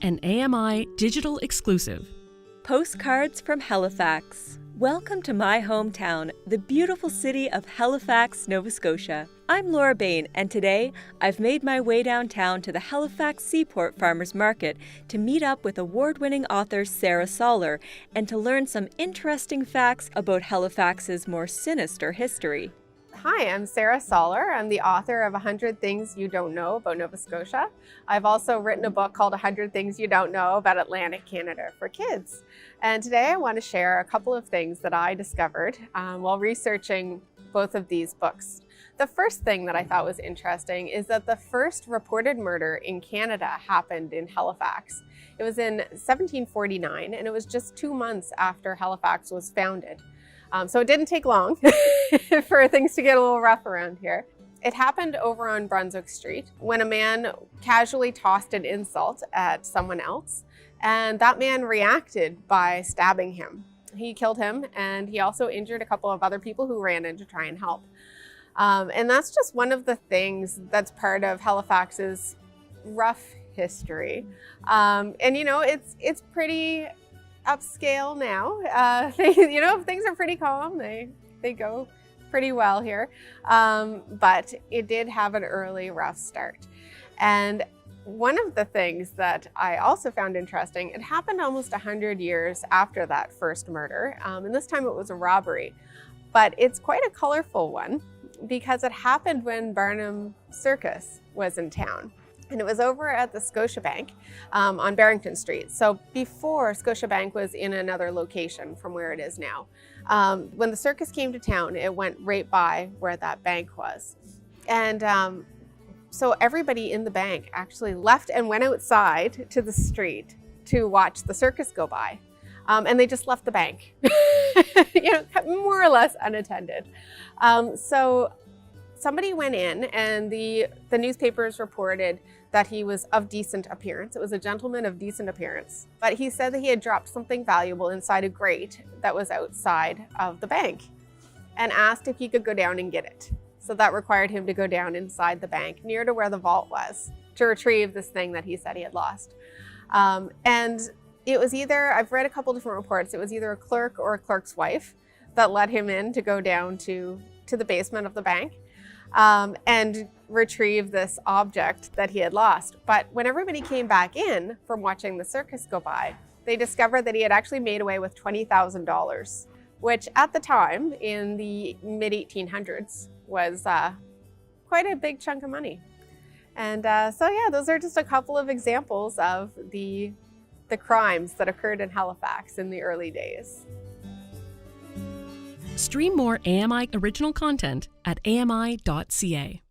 an AMI digital exclusive. Postcards from Halifax. Welcome to my hometown, the beautiful city of Halifax, Nova Scotia. I'm Laura Bain, and today I've made my way downtown to the Halifax Seaport Farmers Market to meet up with award-winning author Sarah Sawler and to learn some interesting facts about Halifax's more sinister history. Hi, I'm Sarah Sawler. I'm the author of 100 Things You Don't Know About Nova Scotia. I've also written a book called 100 Things You Don't Know About Atlantic Canada for kids. And today I want to share a couple of things that I discovered while researching both of these books. The first thing that I thought was interesting is that the first reported murder in Canada happened in Halifax. It was in 1749, and it was just 2 months after Halifax was founded. So it didn't take long for things to get a little rough around here. It happened over on Brunswick Street when a man casually tossed an insult at someone else, and that man reacted by stabbing him. He killed him, and he also injured a couple of other people who ran in to try and help. And that's just one of the things that's part of Halifax's rough history. And you know, it's pretty upscale now. Things are pretty calm. They go pretty well here. But it did have an early rough start. And one of the things that I also found interesting, it happened almost 100 years after that first murder. And this time it was a robbery. But it's quite a colorful one because it happened when Barnum Circus was in town. And it was over at the Scotiabank on Barrington Street. So before, Scotiabank was in another location from where it is now. When the circus came to town, it went right by where that bank was. And so everybody in the bank actually left and went outside to the street to watch the circus go by. And they just left the bank, more or less unattended. So somebody went in, and the newspapers reported that he was of decent appearance. It was a gentleman of decent appearance. But he said that he had dropped something valuable inside a grate that was outside of the bank and asked if he could go down and get it. So that required him to go down inside the bank near to where the vault was to retrieve this thing that he said he had lost. And it was either, I've read a couple different reports, it was either a clerk or a clerk's wife that let him in to go down to the basement of the bank and retrieve this object that he had lost. But when everybody came back in from watching the circus go by, they discovered that he had actually made away with $20,000, which at the time in the mid-1800s was quite a big chunk of money. And so yeah, those are just a couple of examples of the crimes that occurred in Halifax in the early days. Stream more AMI original content at AMI.ca.